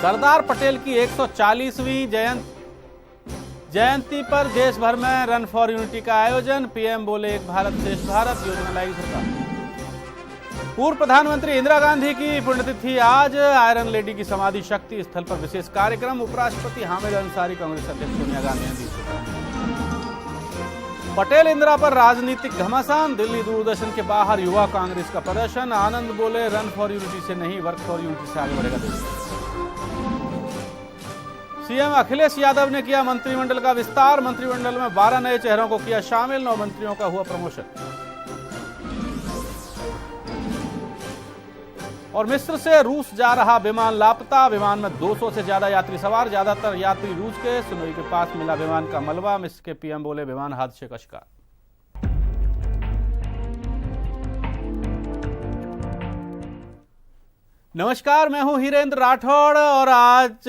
सरदार पटेल की 140वीं जयंती पर देश भर में रन फॉर यूनिटी का आयोजन। पीएम बोले एक भारत श्रेष्ठ भारत योजना लाएगी सरकार। पूर्व प्रधानमंत्री इंदिरा गांधी की पुण्यतिथि आज। आयरन लेडी की समाधि शक्ति स्थल पर विशेष कार्यक्रम। उपराष्ट्रपति हामिद अंसारी, कांग्रेस अध्यक्ष सोनिया गांधी ने दी शुभकामनाएं। पटेल इंदिरा पर राजनीतिक घमासान। दिल्ली दूरदर्शन के बाहर युवा कांग्रेस का प्रदर्शन। आनंद बोले रन फॉर यूनिटी से नहीं, वर्क फॉर यूनिटी से आगे बढ़ेगा देश। सीएम अखिलेश यादव ने किया मंत्रिमंडल का विस्तार। मंत्रिमंडल में 12 नए चेहरों को किया शामिल। 9 मंत्रियों का हुआ प्रमोशन। और मिस्र से रूस जा रहा विमान लापता। विमान में 200 से ज्यादा यात्री सवार, ज्यादातर यात्री रूस के। सुनोई के पास मिला विमान का मलबा। मिस्र के पीएम बोले विमान हादसे का शिकार। नमस्कार, मैं हूं हीरेंद्र राठौड़ और आज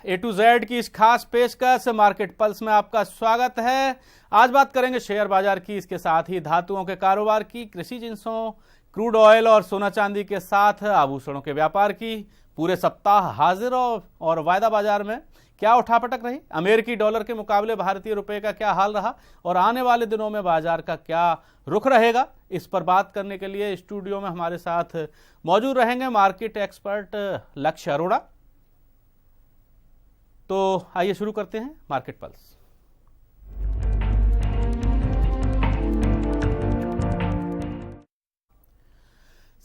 A to Z की इस खास पेशकश मार्केट पल्स में आपका स्वागत है। आज बात करेंगे शेयर बाजार की, इसके साथ ही धातुओं के कारोबार की, कृषि जिंसों, क्रूड ऑयल और सोना चांदी के साथ आभूषणों के व्यापार की। पूरे सप्ताह हाजिर और वायदा बाजार में क्या उठापटक रही, अमेरिकी डॉलर के मुकाबले भारतीय रुपए का क्या हाल रहा और आने वाले दिनों में बाजार का क्या रुख रहेगा, इस पर बात करने के लिए स्टूडियो में हमारे साथ मौजूद रहेंगे मार्केट एक्सपर्ट लक्ष्य अरोड़ा। तो आइए शुरू करते हैं मार्केट पल्स।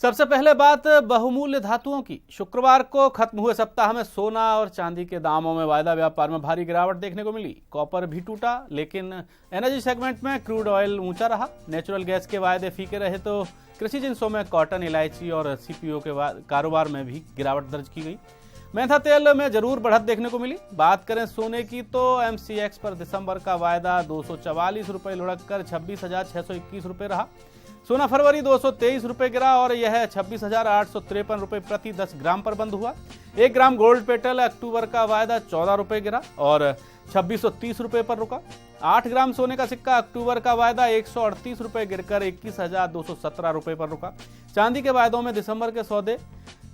सबसे पहले बात बहुमूल्य धातुओं की। शुक्रवार को खत्म हुए सप्ताह में सोना और चांदी के दामों में वायदा व्यापार में भारी गिरावट देखने को मिली। कॉपर भी टूटा, लेकिन एनर्जी सेगमेंट में क्रूड ऑयल ऊंचा रहा। नेचुरल गैस के वायदे फीके रहे तो कृषि जिंसों में कॉटन, इलायची और सीपीओ के कारोबार में भी गिरावट दर्ज की गई। मेंथा तेल में जरूर बढ़त देखने को मिली। बात करें सोने की तो MCX पर दिसंबर का वायदा 244 रुपये लुढ़क कर 26,621 रुपये रहा। सोना फरवरी 223 रुपये गिरा और यह 26,853 रुपये प्रति 10 ग्राम पर बंद हुआ। 1 ग्राम गोल्ड पेटल अक्टूबर का वायदा 14 रुपये गिरा और 2630 रुपये पर रुका। 8 ग्राम सोने का सिक्का अक्टूबर का वायदा 138 रुपये गिरकर 21,217 रुपये पर रुका। चांदी के वायदों में दिसंबर के सौदे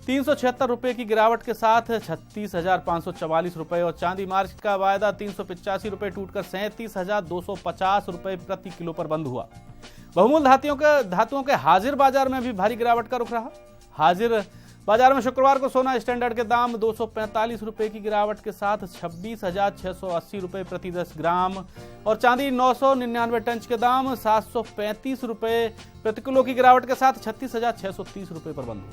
376 रुपये की गिरावट के साथ 36,544 रुपये और चांदी मार्च का वायदा 385 रुपये टूटकर 37,250 रुपये प्रति किलो पर बंद हुआ। बहुमूल्य धातुओं के हाजिर बाजार में भी भारी गिरावट का रुख रहा। हाजिर बाजार में शुक्रवार को सोना स्टैंडर्ड के दाम 245 रुपये की गिरावट के साथ 26,680 रुपये प्रति 10 ग्राम और चांदी 999 टन के दाम 735 रुपये प्रति किलो की गिरावट के साथ 36,630 रुपये पर बंद हुआ।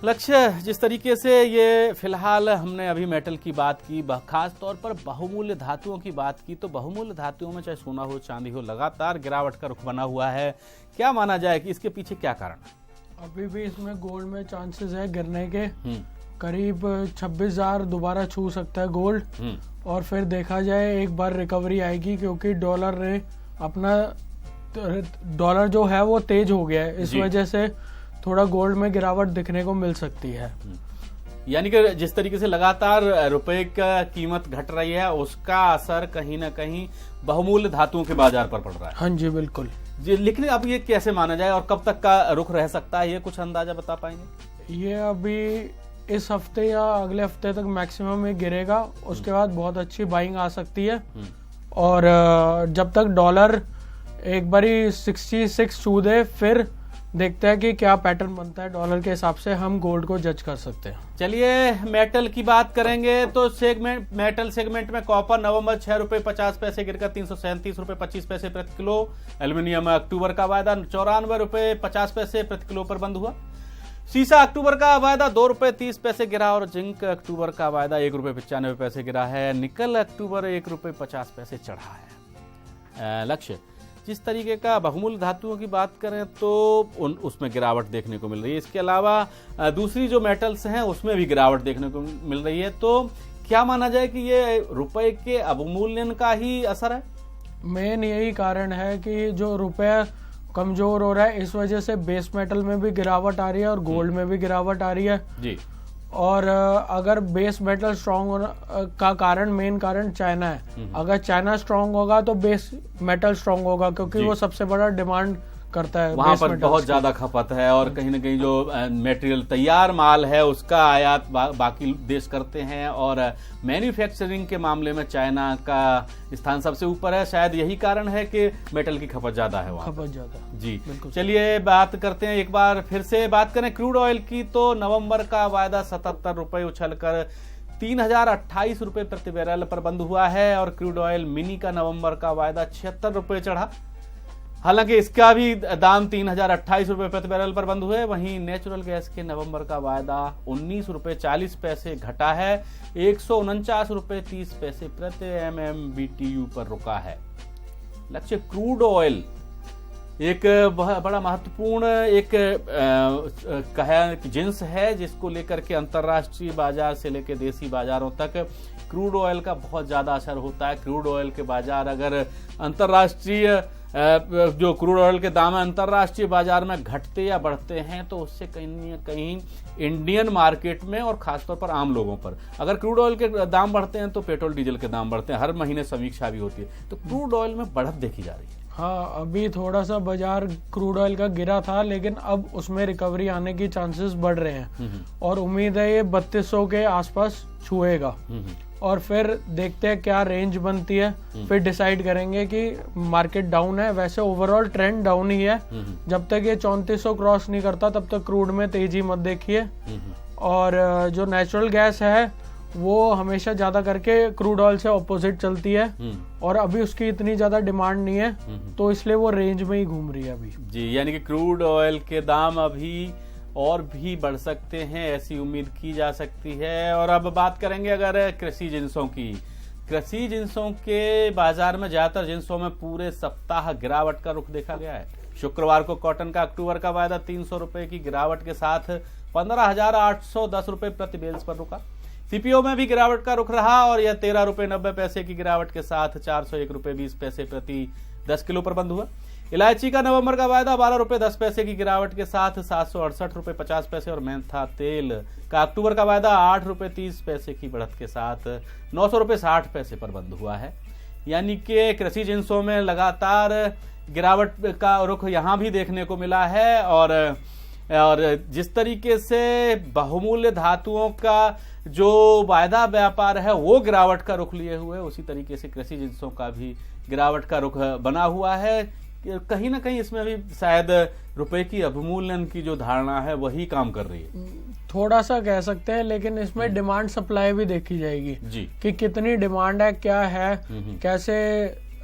लक्ष्य, जिस तरीके से ये फिलहाल हमने अभी मेटल की बात की, खास तौर पर बहुमूल्य धातुओं की बात की, तो बहुमूल्य धातुओं में चाहे सोना हो चांदी हो, लगातार गिरावट का रुख बना हुआ है। क्या माना जाए कि इसके पीछे क्या कारण है? अभी भी इसमें गोल्ड में चांसेस है गिरने के। करीब 26,000 दोबारा छू सकता है गोल्ड और फिर देखा जाए एक बार रिकवरी आएगी, क्योंकि डॉलर जो है वो तेज हो गया है। इस वजह से थोड़ा गोल्ड में गिरावट दिखने को मिल सकती है। यानी कि जिस तरीके से लगातार रुपए का कीमत घट रही है, उसका असर कहीं ना कहीं बहुमूल्य धातुओं के बाजार पर पड़ रहा है। हाँ जी, बिल्कुल जी। लेकिन अब ये कैसे माना जाए और कब तक का रुख रह सकता है, ये कुछ अंदाजा बता पाएंगे? ये अभी इस हफ्ते या अगले हफ्ते तक मैक्सिमम में गिरेगा, उसके बाद बहुत अच्छी बाइंग आ सकती है। और जब तक डॉलर एक बारी 66 छू दे, फिर देखते हैं कि क्या पैटर्न बनता है। डॉलर के हिसाब से हम गोल्ड को जज कर सकते हैं। चलिए मेटल की बात करेंगे तो मेटल सेगमेंट में कॉपर नवंबर 6 रुपये 50 पैसे गिरकर 337 रुपये 25 पैसे प्रति किलो। एल्यूमिनियम अक्टूबर का वायदा 94 रुपये 50 पैसे प्रति किलो पर बंद हुआ। सीसा अक्टूबर का वायदा 2 रुपये 30 पैसे गिरा और जिंक अक्टूबर का वायदा 1 रुपये 95 पैसे गिरा है। निकल अक्टूबर 1 रुपये 50 पैसे चढ़ा है। लक्ष्य, जिस तरीके का बहुमूल्य धातुओं की बात करें तो उसमें गिरावट देखने को मिल रही है। इसके अलावा दूसरी जो मेटल्स हैं उसमें भी गिरावट देखने को मिल रही है। तो क्या माना जाए कि ये रुपए के अवमूल्यन का ही असर है? मेन यही कारण है कि जो रुपया कमजोर हो रहा है, इस वजह से बेस मेटल में भी गिरावट आ रही है और गोल्ड में भी गिरावट आ रही है जी। और अगर बेस मेटल स्ट्रांग होना का कारण, मेन कारण चाइना है। अगर चाइना स्ट्रांग होगा तो बेस मेटल स्ट्रांग होगा, क्योंकि वो सबसे बड़ा डिमांड करता है, वहां base पर metals बहुत की। ज्यादा खपत है और कहीं ना कहीं जो मटेरियल तैयार माल है उसका आयात बाकी देश करते हैं और मैन्युफैक्चरिंग के मामले में चाइना का स्थान सबसे ऊपर है। शायद यही कारण है कि मेटल की खपत ज्यादा है वहां। खपत ज्यादा। जी बिल्कुल। चलिए बात करते हैं, एक बार फिर से बात करें क्रूड ऑयल की, तो नवंबर का वायदा 77 रुपए उछलकर 3028 रुपए प्रति बैरल पर बंद हुआ है और क्रूड ऑयल मिनी का नवंबर का वायदा 76 रुपए चढ़ा। हालांकि इसका भी दाम 3028 रुपए प्रति बैरल पर बंद हुए। वहीं नेचुरल गैस के नवंबर का वायदा 19 रुपए 40 पैसे घटा है, 149 रुपए 30 पैसे प्रति MMBTU पर रुका है। लक्ष्य क्रूड ऑयल एक बड़ा महत्वपूर्ण एक जिन्स है जिसको लेकर के अंतर्राष्ट्रीय बाजार से लेकर देसी बाजारों तक क्रूड ऑयल का बहुत ज्यादा असर होता है। क्रूड ऑयल के बाजार अगर अंतर्राष्ट्रीय जो क्रूड ऑयल के दाम है अंतर्राष्ट्रीय बाजार में घटते या बढ़ते हैं तो उससे कहीं न कहीं इंडियन मार्केट में और खासतौर पर आम लोगों पर, अगर क्रूड ऑयल के दाम बढ़ते हैं तो पेट्रोल डीजल के दाम बढ़ते हैं। हर महीने समीक्षा भी होती है, तो क्रूड ऑयल में बढ़त देखी जा रही है। हाँ, अभी थोड़ा सा बाजार क्रूड ऑयल का गिरा था, लेकिन अब उसमें रिकवरी आने की चांसेस बढ़ रहे हैं और उम्मीद है ये 3200 के आसपास छुएगा और फिर देखते हैं क्या रेंज बनती है, फिर डिसाइड करेंगे कि मार्केट डाउन है। वैसे ओवरऑल ट्रेंड डाउन ही है, जब तक ये 3400 क्रॉस नहीं करता तब तक क्रूड में तेजी मत देखिए। और जो नेचुरल गैस है वो हमेशा ज्यादा करके क्रूड ऑयल से ऑपोजिट चलती है और अभी उसकी इतनी ज्यादा डिमांड नहीं है, तो इसलिए वो रेंज में ही घूम रही है अभी। जी, यानी कि क्रूड ऑयल के दाम अभी और भी बढ़ सकते हैं, ऐसी उम्मीद की जा सकती है। और अब बात करेंगे अगर कृषि जिन्सों की। कृषि जिन्सों के बाजार में ज्यादातर जिन्सों में पूरे सप्ताह गिरावट का रुख देखा गया है। शुक्रवार को कॉटन का अक्टूबर का वायदा 300 रुपए की गिरावट के साथ 15,810 रुपए प्रति बेल्स पर रुका। सीपीओ में भी गिरावट का रुख रहा और यह 13 रुपए 90 पैसे की गिरावट के साथ 401 रुपए 20 पैसे प्रति 10 किलो पर बंद हुआ। इलायची का नवंबर का वायदा 12 रुपए 10 पैसे की गिरावट के साथ 768 रुपए 50 पैसे और मेंथा तेल का अक्टूबर का वायदा 8 रुपए 30 पैसे की बढ़त के साथ 900 रुपए 60 पैसे पर बंद हुआ है। यानी कि कृषि जिन्सों में लगातार गिरावट का रुख यहां भी देखने को मिला है और जिस तरीके से बहुमूल्य धातुओं का जो वायदा व्यापार है वो गिरावट का रुख लिए हुए, उसी तरीके से कृषि जिन्सों का भी गिरावट का रुख बना हुआ है। कहीं ना कहीं इसमें भी शायद रुपए की अवमूल्यन की जो धारणा है वही काम कर रही है, थोड़ा सा कह सकते हैं, लेकिन इसमें डिमांड सप्लाई भी देखी जाएगी जी कि कितनी डिमांड है, क्या है, कैसे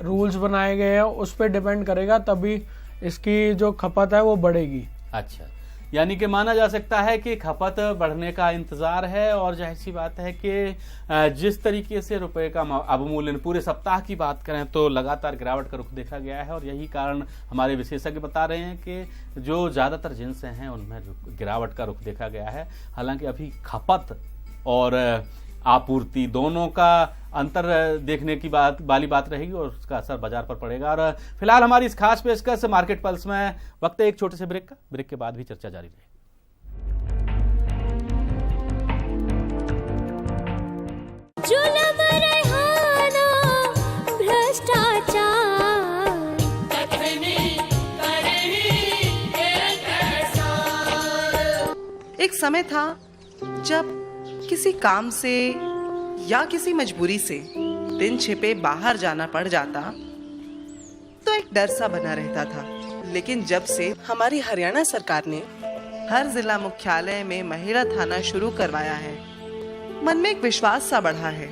रूल्स बनाए गए हैं, उस पर डिपेंड करेगा, तभी इसकी जो खपत है वो बढ़ेगी। अच्छा, यानी कि माना जा सकता है कि खपत बढ़ने का इंतजार है और जाहिर सी बात है कि जिस तरीके से रुपए का अवमूल्यन पूरे सप्ताह की बात करें तो लगातार गिरावट का रुख देखा गया है और यही कारण हमारे विशेषज्ञ बता रहे हैं कि जो ज्यादातर जिन्स हैं उनमें गिरावट का रुख देखा गया है। हालांकि अभी खपत और आपूर्ति दोनों का अंतर देखने की वाली बात रहेगी और उसका असर बाजार पर पड़ेगा। और फिलहाल हमारी इस खास पेशकश मार्केट पल्स में वक्त है एक छोटे से ब्रेक का, ब्रेक के बाद भी चर्चा जारी रहेगी। एक समय था जब किसी काम से या किसी मजबूरी से दिन छिपे बाहर जाना पड़ जाता तो एक डर सा बना रहता था। लेकिन जब से हमारी हरियाणा सरकार ने हर जिला मुख्यालय में महिला थाना शुरू करवाया है, मन में एक विश्वास सा बढ़ा है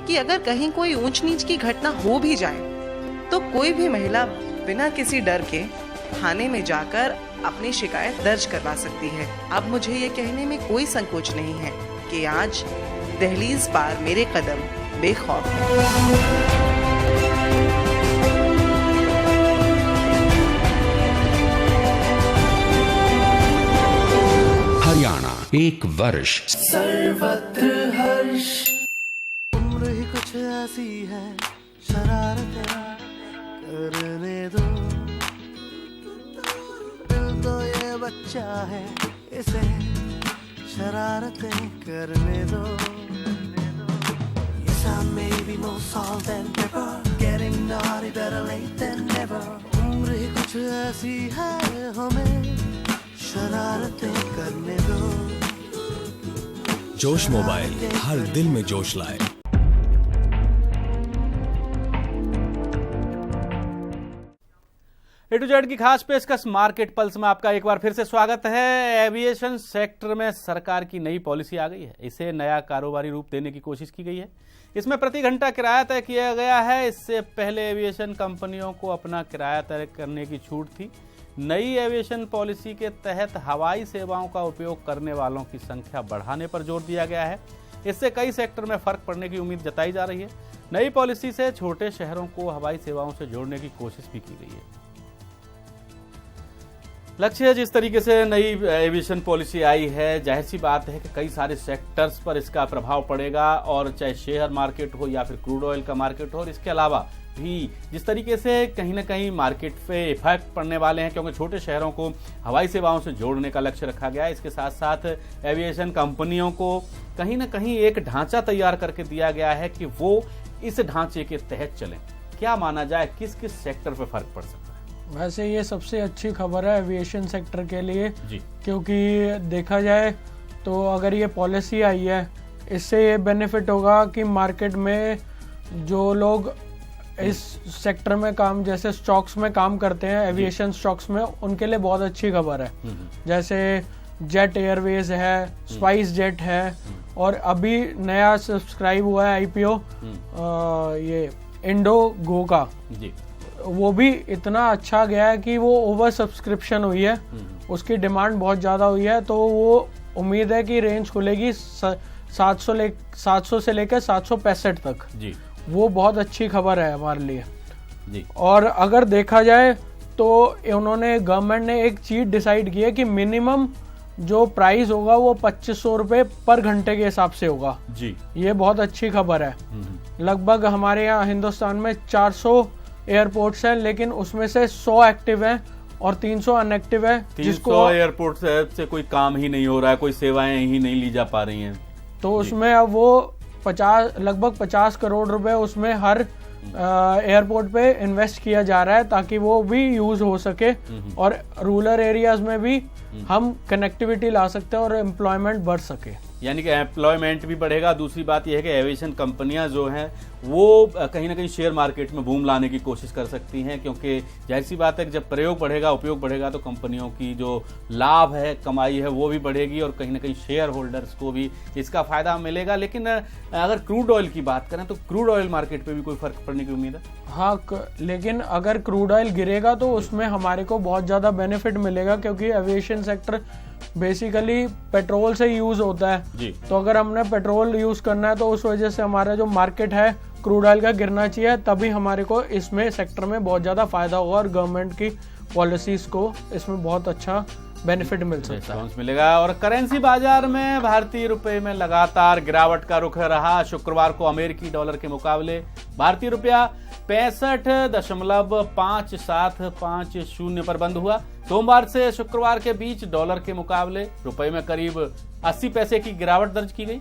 कि अगर कहीं कोई ऊंच नीच की घटना हो भी जाए तो कोई भी महिला बिना किसी डर के थाने में जाकर अपनी शिकायत दर्ज करवा सकती है। अब मुझे ये कहने में कोई संकोच नहीं है कि आज दहलीज पार मेरे कदम बेखौफ हैं। हरियाणा एक वर्ष सर्वत्र हर्ष। उम्र ही कुछ ऐसी है, शरारतें करने दो, दिल तो ये बच्चा है, इसे शरारतें करने दो। Yes, I may be more salt than pepper, getting naughty better late than never. उम्र ही कुछ कुछ ऐसी है हमें शरारतें करने दो। जोश मोबाइल हर दिल में जोश लाए। ए टू जेड की खास पेशकश मार्केट पल्स में आपका एक बार फिर से स्वागत है। एविएशन सेक्टर में सरकार की नई पॉलिसी आ गई है। इसे नया कारोबारी रूप देने की कोशिश की गई है। इसमें प्रति घंटा किराया तय किया गया है। इससे पहले एविएशन कंपनियों को अपना किराया तय करने की छूट थी। नई एविएशन पॉलिसी के तहत हवाई सेवाओं का उपयोग करने वालों की संख्या बढ़ाने पर जोर दिया गया है। इससे कई सेक्टर में फर्क पड़ने की उम्मीद जताई जा रही है। नई पॉलिसी से छोटे शहरों को हवाई सेवाओं से जोड़ने की कोशिश भी की गई है। लक्ष्य जिस तरीके से नई एविएशन पॉलिसी आई है, जाहिर सी बात है कि कई सारे सेक्टर्स पर इसका प्रभाव पड़ेगा, और चाहे शेयर मार्केट हो या फिर क्रूड ऑयल का मार्केट हो, और इसके अलावा भी जिस तरीके से कहीं ना कहीं मार्केट पे इफेक्ट पड़ने वाले हैं, क्योंकि छोटे शहरों को हवाई सेवाओं से जोड़ने का लक्ष्य रखा गया है। इसके साथ साथ एविएशन कंपनियों को कहीं ना कहीं एक ढांचा तैयार करके दिया गया है कि वो इस ढांचे के तहत चलें। क्या माना जाए, किस किस सेक्टर पे फर्क पड़ सकता है? वैसे ये सबसे अच्छी खबर है एविएशन सेक्टर के लिए जी। क्योंकि देखा जाए तो अगर ये पॉलिसी आई है, इससे ये बेनिफिट होगा कि मार्केट में जो लोग इस सेक्टर में काम, जैसे स्टॉक्स में काम करते हैं एविएशन स्टॉक्स में, उनके लिए बहुत अच्छी खबर है। जैसे जेट एयरवेज है, स्पाइस जेट है, और अभी नया सब्सक्राइब हुआ है आईपीओ ये इंडोगो का। जी। वो भी इतना अच्छा गया है कि वो ओवर सब्सक्रिप्शन हुई है, उसकी डिमांड बहुत ज़्यादा हुई है। तो वो उम्मीद है कि रेंज खुलेगी 700 से लेकर 765 तक। जी। वो बहुत अच्छी खबर है हमारे लिए। जी। और अगर देखा जाए तो उन्होंने, गवर्नमेंट ने एक चीज डिसाइड की है कि मिनिमम जो प्राइस होगा वो 2500 रुपये पर घंटे के हिसाब से होगा। जी। ये बहुत अच्छी खबर है। लगभग हमारे यहाँ हिंदुस्तान में 400 एयरपोर्ट्स हैं, लेकिन उसमें से 100 एक्टिव हैं और 300 अनएक्टिव है। 300 एयरपोर्ट से कोई काम ही नहीं हो रहा है, कोई सेवाएं ही नहीं ली जा पा रही हैं। तो उसमें अब वो लगभग 50 करोड़ रुपए उसमें हर एयरपोर्ट पे इन्वेस्ट किया जा रहा है, ताकि वो भी यूज हो सके और रूरल एरियाज में भी हम कनेक्टिविटी ला सकते हैं और एम्प्लॉयमेंट बढ़ सके। यानी कि एम्प्लॉयमेंट भी बढ़ेगा। दूसरी बात यह है कि एविएशन कंपनियां जो हैं वो कहीं ना कहीं शेयर मार्केट में बूम लाने की कोशिश कर सकती हैं, क्योंकि जाहिर सी बात है कि जब प्रयोग बढ़ेगा, उपयोग बढ़ेगा, तो कंपनियों की जो लाभ है, कमाई है, वो भी बढ़ेगी और कहीं ना कहीं शेयर होल्डर्स को भी इसका फायदा मिलेगा। लेकिन अगर क्रूड ऑयल की बात करें तो क्रूड ऑयल मार्केट पे भी कोई फर्क पड़ने की उम्मीद है? हाँ, लेकिन अगर क्रूड ऑयल गिरेगा तो उसमें हमारे को बहुत ज़्यादा बेनिफिट मिलेगा, क्योंकि एविएशन सेक्टर बेसिकली पेट्रोल से यूज होता है। जी। तो अगर हमने पेट्रोल यूज करना है तो उस वजह से हमारा जो मार्केट है क्रूड ऑयल का गिरना चाहिए, तभी हमारे को इसमें सेक्टर में बहुत ज़्यादा फायदा होगा और गवर्नमेंट की पॉलिसीज को इसमें बहुत अच्छा बेनिफिट मिल सकता है, मिलेगा। और करेंसी बाजार में भारतीय रुपए में लगातार गिरावट का रुख रहा। शुक्रवार को अमेरिकी डॉलर के मुकाबले भारतीय रुपया 65.5750 पर बंद हुआ। सोमवार से शुक्रवार के बीच डॉलर के मुकाबले रुपए में करीब 80 पैसे की गिरावट दर्ज की गई।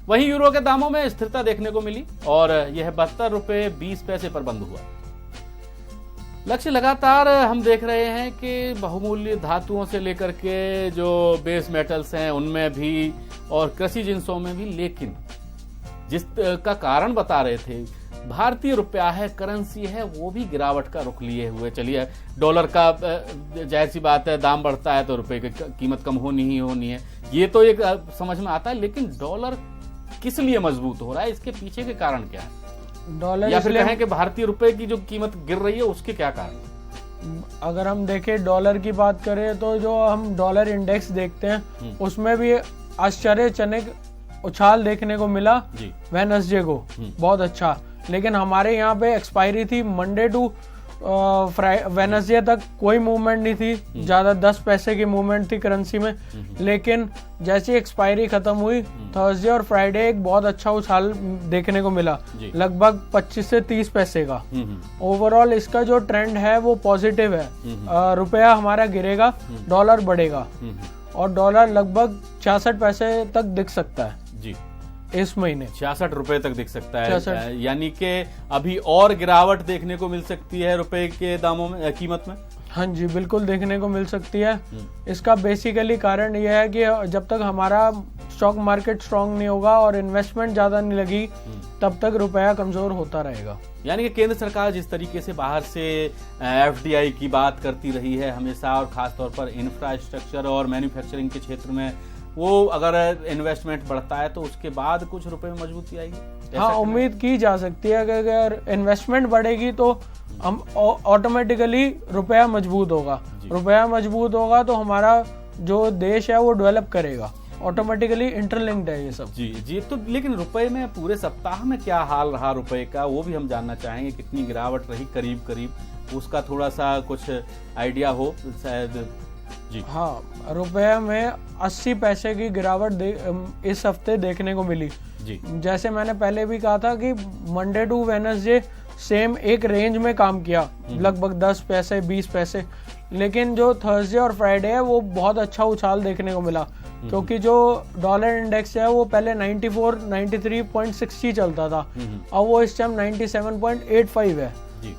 वहीं यूरो के दामों में स्थिरता देखने को मिली और यह 72 रुपये 20 पैसे पर बंद हुआ। लक्ष्य लगातार हम देख रहे हैं कि बहुमूल्य धातुओं से लेकर के जो बेस मेटल्स हैं उनमें भी और कृषि जिंसों में भी, लेकिन जिसका कारण बता रहे थे भारतीय रुपया है, करेंसी है, वो भी गिरावट का रुख लिए हुए। चलिए, डॉलर का जाहिर सी बात है दाम बढ़ता है तो रुपए की कीमत कम होनी ही होनी है, ये तो एक समझ में आता है। लेकिन डॉलर किस लिए मजबूत हो रहा है, इसके पीछे के कारण क्या है? डॉलर, या फिर कहें कि भारतीय रुपए की जो कीमत गिर रही है उसके क्या कारण? अगर हम देखें डॉलर की बात करें तो जो हम डॉलर इंडेक्स देखते हैं उसमें भी आश्चर्यजनक उछाल देखने को मिला वेडनेसडे को, बहुत अच्छा। लेकिन हमारे यहाँ पे एक्सपायरी थी मंडे टू वेडनेसडे तक कोई मूवमेंट नहीं थी, ज्यादा 10 पैसे की मूवमेंट थी करेंसी में। लेकिन जैसी एक्सपायरी खत्म हुई थर्सडे और फ्राइडे एक बहुत अच्छा उछाल देखने को मिला, लगभग 25 से 30 पैसे का। ओवरऑल इसका जो ट्रेंड है वो पॉजिटिव है। रुपया हमारा गिरेगा, डॉलर बढ़ेगा और डॉलर लगभग 66 पैसे तक दिख सकता है जी इस महीने। 66 रुपए तक दिख सकता है, यानी कि अभी और गिरावट देखने को मिल सकती है रुपए के दामों में, कीमत में। हाँ जी, बिल्कुल देखने को मिल सकती है। इसका बेसिकली कारण यह है कि जब तक हमारा स्टॉक मार्केट स्ट्रांग नहीं होगा और इन्वेस्टमेंट ज़्यादा नहीं लगी, तब तक रुपया कमज़ोर होता रहेगा। यानी कि केंद्र सरकार जिस तरीके से बाहर से एफडीआई की बात करती रही है हमेशा, और खासतौर पर इंफ्रास्ट्रक्चर और मैन्युफैक्चरिंग के क्षेत्र में, वो अगर इन्वेस्टमेंट बढ़ता है तो उसके बाद कुछ रुपए में मजबूती आएगी। हाँ, उम्मीद की जा सकती है कि अगर इन्वेस्टमेंट बढ़ेगी तो हम ऑटोमेटिकली रुपया मजबूत होगा। रुपया मजबूत होगा तो हमारा जो देश है वो डेवलप करेगा। ऑटोमेटिकली इंटरलिंक्ड है ये सब। जी। तो लेकिन रुपए में पूरे सप्ताह में क्या हाल रहा रुपए का, वो भी हम जानना चाहेंगे। कितनी गिरावट रही करीब, उसका थोड़ा सा कुछ आइडिया हो शायद। जी हाँ, रुपये में 80 पैसे की गिरावट इस हफ्ते देखने को मिली। जी, जैसे मैंने पहले भी कहा था कि मंडे टू वेडनेसडे सेम एक रेंज में काम किया, लगभग 10 पैसे 20 पैसे। लेकिन जो थर्सडे और फ्राइडे है वो बहुत अच्छा उछाल देखने को मिला, क्योंकि जो डॉलर इंडेक्स है वो पहले 94 93.60 चलता था, अब वो इस टाइम 97.85 है।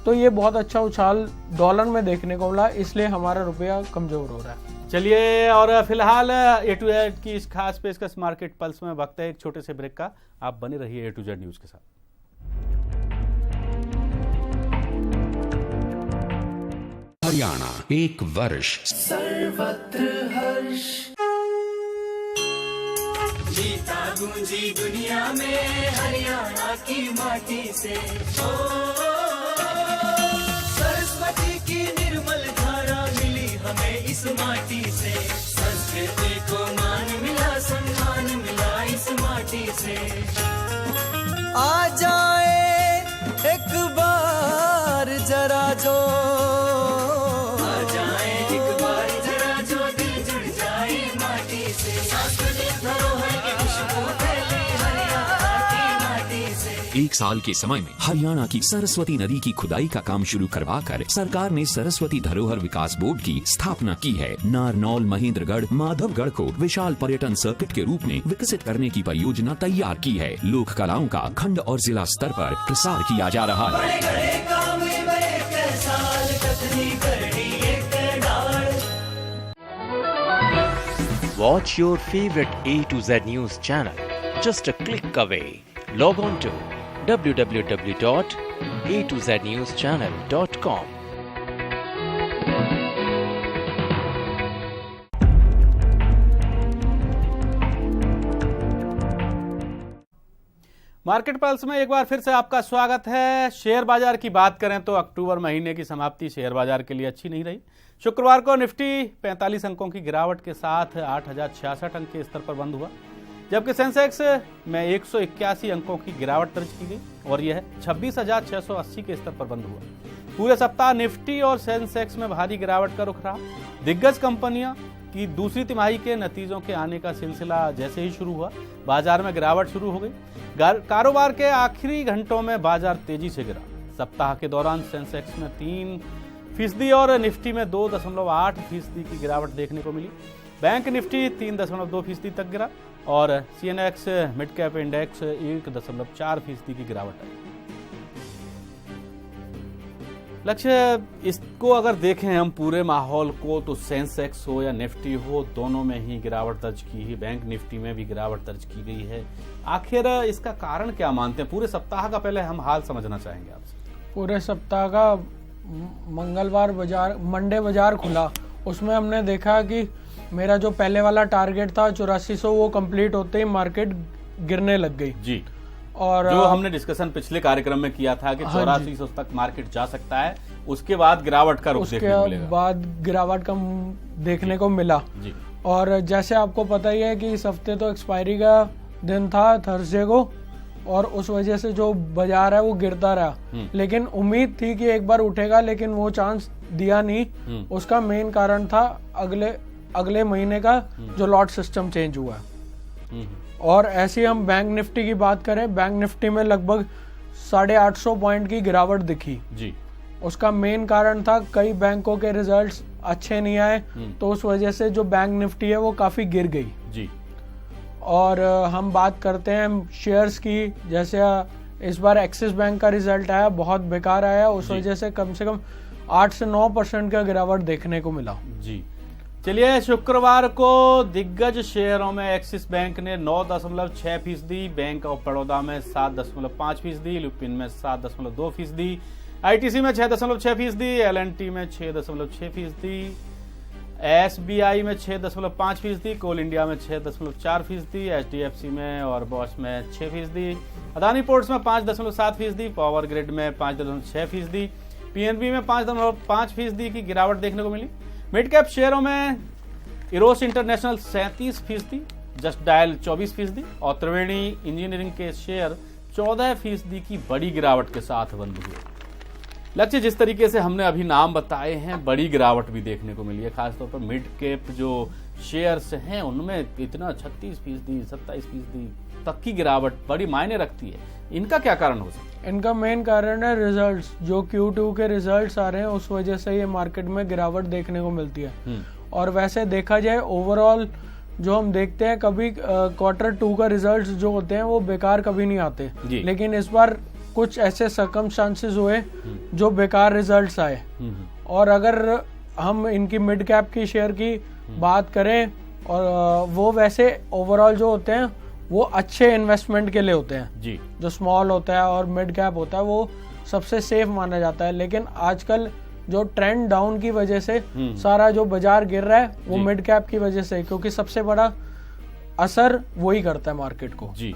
तो ये बहुत अच्छा उछाल डॉलर में देखने को मिला, इसलिए हमारा रुपया कमजोर हो रहा है। चलिए, और फिलहाल A to Z की इस खास पेशकश मार्केट पल्स में वक्त है एक छोटे से ब्रेक का। आप बने रहिए A to Z न्यूज के साथ। हरियाणा एक वर्ष सर्वत्र हर्ष। जीता गूंजी दुनिया में हरियाणा की माटी से, सरस्वती की निर्मल धारा मिली हमें इस माटी से, संस्कृति को मान मिला, सम्मान मिला इस माटी से। आ जाए एक बार जरा जो, आ जाए एक बार जरा जो, दिल जुड़ जाए माटी से, सांस्कृतिक धरोहर की खुशबू फैले हरियाणा की माटी से। एक साल के समय में हरियाणा की सरस्वती नदी की खुदाई का काम शुरू करवाकर सरकार ने सरस्वती धरोहर विकास बोर्ड की स्थापना की है। नारनौल, महेंद्रगढ़, माधवगढ़ को विशाल पर्यटन सर्किट के रूप में विकसित करने की परियोजना तैयार की है। लोक कलाओं का खंड और जिला स्तर पर प्रसार किया जा रहा है। Watch your favorite A to Z news channel just a click away. Log on to www.atozNewschannel.com. Market pulse में एक बार फिर से आपका स्वागत है। शेयर बाजार की बात करें तो अक्टूबर महीने की समाप्ति शेयर बाजार के लिए अच्छी नहीं रही। शुक्रवार को निफ्टी 45 अंकों की गिरावट के साथ 8066 अंक के स्तर पर बंद हुआ, जबकि सेंसेक्स में 181 अंकों की गिरावट दर्ज की गई और यह 26,680 के स्तर पर बंद हुआ। पूरे सप्ताह निफ्टी और सेंसेक्स में भारी गिरावट का रुख रहा। दिग्गज कंपनियां की दूसरी तिमाही के नतीजों के आने का सिलसिला जैसे ही शुरू हुआ, बाजार में गिरावट शुरू हो गई। कारोबार के आखिरी घंटों में बाजार तेजी से गिरा। सप्ताह के दौरान सेंसेक्स में 3% और निफ्टी में 2.8% की गिरावट देखने को मिली। बैंक निफ्टी 3.2% तक गिरा और CNX मिड कैप इंडेक्स 1.4% की गिरावट आई। लक्ष्य, इसको अगर देखें हम पूरे माहौल को, तो सेंसेक्स हो या निफ्टी हो, दोनों में ही गिरावट दर्ज की है। बैंक निफ्टी में भी गिरावट दर्ज की गई है। आखिर इसका कारण क्या मानते हैं? पूरे सप्ताह का पहले हम हाल समझना चाहेंगे आपसे। पूरे सप्ताह का मंडे बाजार खुला, उसमें हमने देखा कि मेरा जो पहले वाला टारगेट था 8400, वो कंप्लीट होते ही मार्केट गिरने लग गई। जी, और जो हमने डिस्कशन पिछले कार्यक्रम में किया था कि 8400 तक मार्केट जा सकता है, उसके बाद गिरावट का रुख देखने को मिलेगा। उसके बाद गिरावट का देखने को मिला। जी। और जैसे आपको पता ही है कि इस हफ्ते तो एक्सपायरी का दिन था थर्सडे को, और उस वजह से जो बाजार है वो गिरता रहा। लेकिन उम्मीद थी कि एक बार उठेगा, लेकिन वो चांस दिया नहीं। उसका मेन कारण था अगले महीने का जो लॉट सिस्टम चेंज हुआ। और ऐसे हम बैंक निफ्टी की बात करें, बैंक निफ्टी में लगभग 850 पॉइंट की गिरावट दिखी। जी। उसका मेन कारण था कई बैंकों के रिजल्ट्स अच्छे नहीं आए, तो उस वजह से जो बैंक निफ्टी है वो काफी गिर गई। जी। और हम बात करते हैं शेयर्स की, जैसे इस बार एक्सिस बैंक का रिजल्ट आया, बहुत बेकार आया। उस वजह से कम 8 से 9% का गिरावट देखने को मिला। जी चलिए, शुक्रवार को दिग्गज शेयरों में एक्सिस बैंक ने 9.6%, बैंक ऑफ बड़ौदा में 7.5%, लुपिन में 7.2%, आईटीसी में 6.6%, एलएनटी में 6.6%, एसबीआई में 6.5%, कोल इंडिया में 6.4%, एचडीएफसी में और बॉश में 6%, अदानी पोर्ट्स में 5.7%, पावर ग्रिड में 5.6%, पीएनबी में 5.5% की गिरावट देखने को मिली। मिड कैप शेयरों में इरोस इंटरनेशनल 37%, जस्ट डायल 24% और त्रिवेणी इंजीनियरिंग के शेयर 14% की बड़ी गिरावट के साथ बंद हुए। लक्ष्य, जिस तरीके से हमने अभी नाम बताए हैं, बड़ी गिरावट भी देखने को मिली है। खासतौर पर मिड कैप जो शेयर्स हैं उनमें इतना 36%, 27% तक की गिरावट बड़ी मायने रखती है। इनका क्या कारण हो सकता है? इनका मेन कारण है रिजल्ट्स। जो Q2 के रिजल्ट्स आ रहे हैं उस वजह से ये मार्केट में गिरावट देखने को मिलती है। और वैसे देखा जाए ओवरऑल जो हम देखते हैं, कभी Q2 का रिजल्ट्स जो होते हैं वो बेकार कभी नहीं आते, लेकिन इस बार कुछ ऐसे सर्कमस्टांसेस हुए जो बेकार रिजल्ट्स आए। और अगर हम इनकी मिड कैप की शेयर की बात करें, और वो वैसे ओवरऑल जो होते हैं वो अच्छे इन्वेस्टमेंट के लिए होते हैं जी। जो स्मॉल होता है और मिड कैप होता है वो सबसे सेफ माना जाता है, लेकिन आजकल जो ट्रेंड डाउन की वजह से सारा जो बाजार गिर रहा है वो मिड कैप की वजह से, क्योंकि सबसे बड़ा असर वही करता है मार्केट को जी।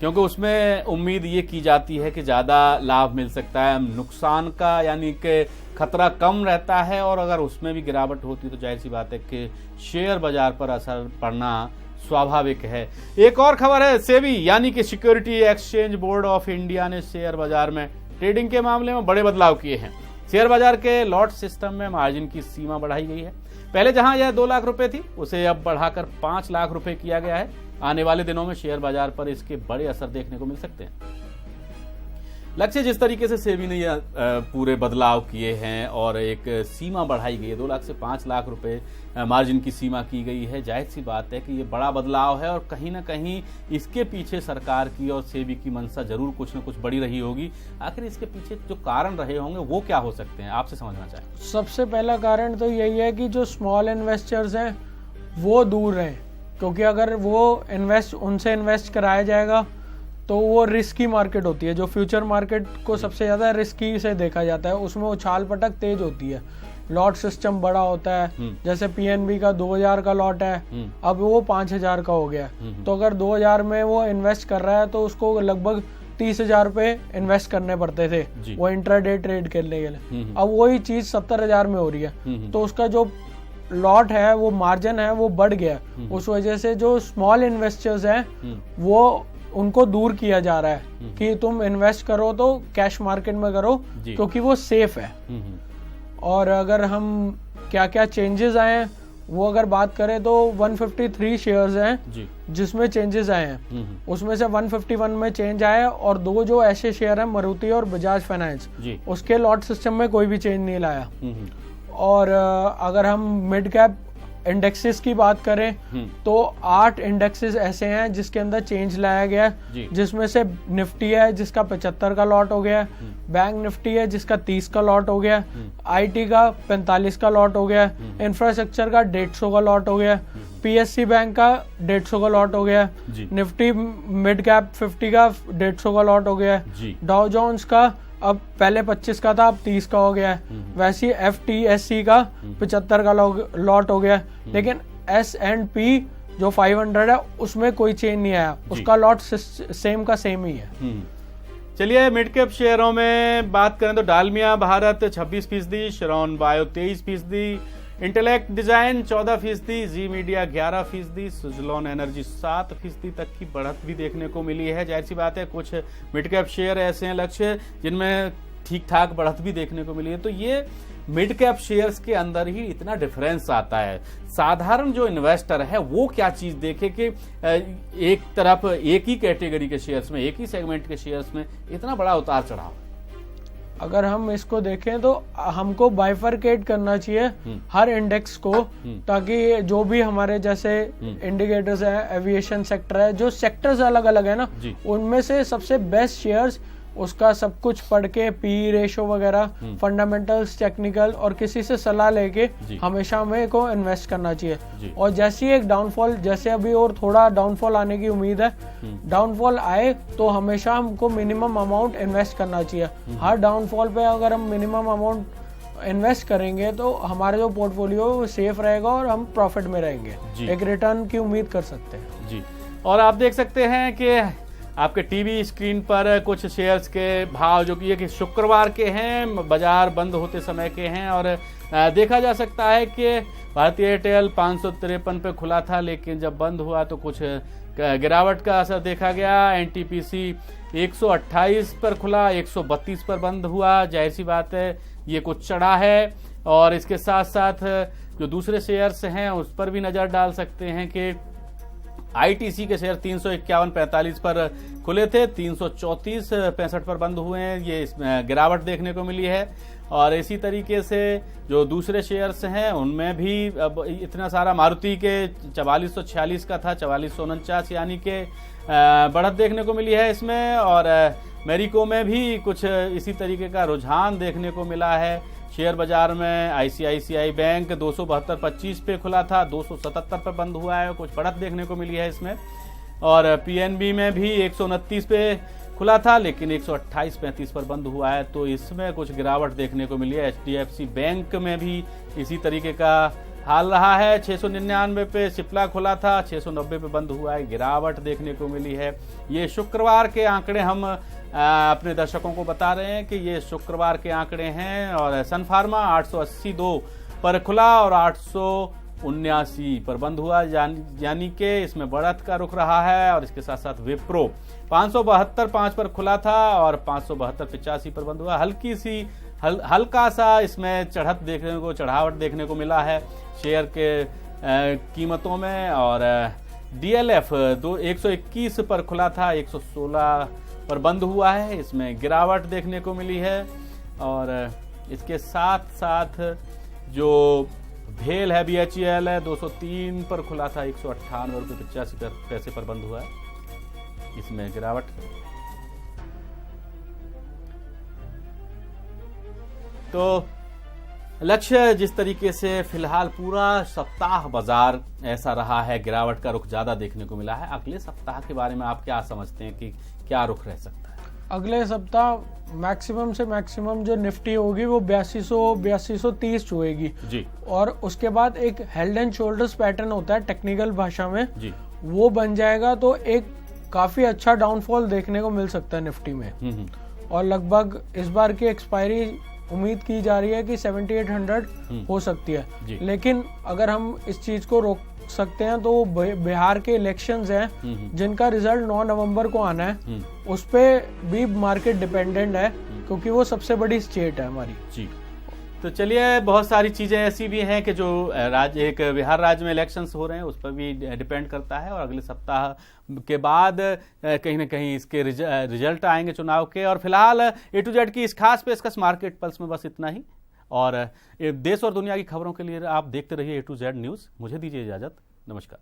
क्योंकि उसमें उम्मीद ये की जाती है कि ज्यादा लाभ मिल सकता है, नुकसान का यानी कि खतरा कम रहता है, और अगर उसमें भी गिरावट होती है तो जाहिर सी बात है कि शेयर बाजार पर असर पड़ना स्वाभाविक है। एक और खबर है, सेबी यानी कि security exchange board of India ने शेयर बाजार में ट्रेडिंग के मामले में बड़े बदलाव किए हैं। शेयर बाजार के लॉट सिस्टम में मार्जिन की सीमा बढ़ाई गई है। पहले जहां यह 2 लाख रुपए थी उसे अब बढ़ाकर 5 लाख रुपए किया गया है। आने वाले दिनों में शेयर बाजार पर इसके बड़े असर देखने को मिल सकते हैं। लक्ष्य, जिस तरीके से सेबी ने यह पूरे बदलाव किए हैं और एक सीमा बढ़ाई गई है, 2 लाख से 5 लाख रुपए मार्जिन की सीमा की गई है, जाहिर सी बात है कि ये बड़ा बदलाव है और कहीं ना कहीं इसके पीछे सरकार की और सेबी की मंशा जरूर कुछ न कुछ बड़ी रही होगी। आखिर इसके पीछे जो कारण रहे होंगे वो क्या हो सकते हैं, आपसे समझना चाहें। सबसे पहला कारण तो यही है कि जो स्मॉल इन्वेस्टर्स हैं वो दूर रहें, क्योंकि अगर वो उनसे इन्वेस्ट कराया जाएगा तो वो रिस्की मार्केट होती है। जो फ्यूचर मार्केट को सबसे ज्यादा रिस्की से देखा जाता है, उसमें उछाल पटक तेज होती है, लॉट सिस्टम बड़ा होता है। जैसे पीएनबी का 2000 का लॉट है, अब वो 5000 का हो गया। तो अगर 2000 में वो इन्वेस्ट कर रहा है तो उसको लगभग 30,000 रुपए इन्वेस्ट करने पड़ते थे वो इंट्राडे ट्रेड करने के लिए। अब वही चीज 70,000 में हो रही है, तो उसका जो लॉट है वो मार्जिन है वो बढ़ गया। उस वजह से जो स्मॉल इन्वेस्टर्स हैं वो उनको दूर किया जा रहा है कि तुम इन्वेस्ट करो तो कैश मार्केट में करो, क्योंकि वो सेफ है। और अगर हम क्या क्या चेंजेस आए हैं वो अगर बात करें तो 153 शेयर्स हैं जिसमें चेंजेस आए हैं। उसमें से 151 में चेंज आया और 2 जो ऐसे शेयर हैं मारुति और बजाज फाइनेंस, उसके लॉट सिस्टम में कोई भी चेंज नहीं लाया। और अगर हम मिड कैप इंडेक्सेस की बात करें तो 8 इंडेक्सेस ऐसे हैं जिसके अंदर चेंज लाया गया है, जिसमें से निफ्टी है जिसका 75 का लॉट हो गया, बैंक निफ्टी है जिसका 30 का लॉट हो गया, आईटी का 45 का लॉट हो गया, इंफ्रास्ट्रक्चर का 150 का लॉट हो गया, पीएससी बैंक का 150 का लॉट हो गया, निफ्टी मिड कैप 50 का 150 का लॉट हो गया, डाउ जोन्स का अब पहले 25 का था अब 30 का हो गया है, वैसे FTSE का 75 का लॉट हो गया। लेकिन S&P जो 500 है उसमें कोई चेंज नहीं आया, उसका लॉट सेम का सेम ही है। चलिए, मिड कैप शेयरों में बात करें तो डालमिया भारत 26%, श्रॉन Bio 23%, Intellect Design 14%, Zee Media 11%, Suzlon Energy 7% तक की बढ़त भी देखने को मिली है। जाहिर सी बात है कुछ मिड कैप शेयर ऐसे हैं लक्ष्य जिनमें ठीक ठाक बढ़त भी देखने को मिली है। तो ये मिड कैप शेयर्स के अंदर ही इतना डिफरेंस आता है। साधारण जो इन्वेस्टर है वो क्या चीज देखे कि एक तरफ एक ही कैटेगरी के शेयर्स में, एक ही सेगमेंट के शेयर्स में इतना बड़ा उतार चढ़ाव। अगर हम इसको देखें तो हमको बाइफरकेट करना चाहिए हर इंडेक्स को, ताकि जो भी हमारे जैसे इंडिकेटर्स है, एविएशन सेक्टर है, जो सेक्टर्स अलग अलग है ना, उनमें से सबसे बेस्ट शेयर्स उसका सब कुछ पढ़ के पी रेशो वगैरह फंडामेंटल्स टेक्निकल और किसी से सलाह लेके हमेशा हमें को इन्वेस्ट करना चाहिए। और जैसी एक डाउनफॉल, जैसे अभी और थोड़ा डाउनफॉल आने की उम्मीद है, डाउनफॉल आए तो हमेशा हमको मिनिमम अमाउंट इन्वेस्ट करना चाहिए। हर डाउनफॉल पे अगर हम मिनिमम अमाउंट इन्वेस्ट करेंगे तो हमारा जो पोर्टफोलियो सेफ रहेगा और हम प्रॉफिट में रहेंगे, एक रिटर्न की उम्मीद कर सकते हैं जी। और आप देख सकते हैं कि आपके टीवी स्क्रीन पर कुछ शेयर्स के भाव जो कि शुक्रवार के हैं, बाजार बंद होते समय के हैं। और देखा जा सकता है कि भारतीय एयरटेल 553 पे खुला था, लेकिन जब बंद हुआ तो कुछ गिरावट का असर देखा गया। एनटीपीसी 128 पर खुला, 132 पर बंद हुआ। जाहिर सी बात है ये कुछ चढ़ा है। और इसके साथ साथ जो दूसरे शेयर्स हैं उस पर भी नजर डाल सकते हैं कि आईटीसी के शेयर 351.45 पर खुले थे, 334.65 पर बंद हुए हैं। ये इसमें गिरावट देखने को मिली है। और इसी तरीके से जो दूसरे शेयर्स हैं उनमें भी अब इतना सारा, मारुति के 4446 का था 4449, यानी कि बढ़त देखने को मिली है इसमें। और मेरिको में भी कुछ इसी तरीके का रुझान देखने को मिला है। शेयर बाजार में आईसीआईसीआई बैंक 272.25 पे खुला था, 277 पर बंद हुआ है, कुछ बढ़त देखने को मिली है इसमें। और पीएनबी में भी 129 पे खुला था, लेकिन 128.35 पर बंद हुआ है, तो इसमें कुछ गिरावट देखने को मिली है। एचडीएफसी बैंक में भी इसी तरीके का हाल रहा है। 699 पे सिप्ला खुला था, 690 पे बंद हुआ है, गिरावट देखने को मिली है। ये शुक्रवार के आंकड़े हम अपने दर्शकों को बता रहे हैं कि ये शुक्रवार के आंकड़े हैं। और सन फार्मा 882 पर खुला और 879 पर बंद हुआ, यानी कि इसमें बढ़त का रुख रहा है। और इसके साथ साथ विप्रो 572.5 पर खुला था और 572.85 पर बंद हुआ। हल्का सा इसमें चढ़ावट देखने को मिला है शेयर के कीमतों में। और डीएलएफ 121 पर खुला था, 116 पर बंद हुआ है, इसमें गिरावट देखने को मिली है। और इसके साथ साथ जो भेल है, बीएचईएल है, 203 पर खुला था, 198.85 पर बंद हुआ है, इसमें गिरावट। तो लक्ष्य जिस तरीके से फिलहाल पूरा सप्ताह बाजार ऐसा रहा है, गिरावट का रुख ज्यादा देखने को मिला है। अगले सप्ताह के बारे में आप क्या समझते हैं कि क्या रुख रह सकता है? अगले सप्ताह मैक्सिमम से मैक्सिमम जो निफ्टी होगी वो 8230 छुएगी जी। और उसके बाद एक हेड एंड शोल्डर्स पैटर्न होता है टेक्निकल भाषा में जी, वो बन जाएगा तो एक काफी अच्छा डाउनफॉल देखने को मिल सकता है निफ्टी में। और लगभग इस बार की एक्सपायरी उम्मीद की जा रही है कि 7800 हो सकती है। लेकिन अगर हम इस चीज को रोक सकते हैं तो बिहार के इलेक्शंस हैं जिनका रिजल्ट 9 नवंबर को आना है, उस पे भी मार्केट डिपेंडेंट है क्योंकि वो सबसे बड़ी स्टेट है हमारी जी। तो चलिए, बहुत सारी चीजें ऐसी भी हैं कि जो एक बिहार राज्य में इलेक्शंस हो रहे हैं उस पर भी डिपेंड करता है। और अगले सप्ताह के बाद कहीं ना कहीं इसके रिजल्ट आएंगे चुनाव के। और फिलहाल ए टू जेड की इस खास पेशकश मार्केट पल्स में बस इतना ही। और देश और दुनिया की खबरों के लिए आप देखते रहिए ए टू जेड न्यूज़। मुझे दीजिए इजाजत, नमस्कार।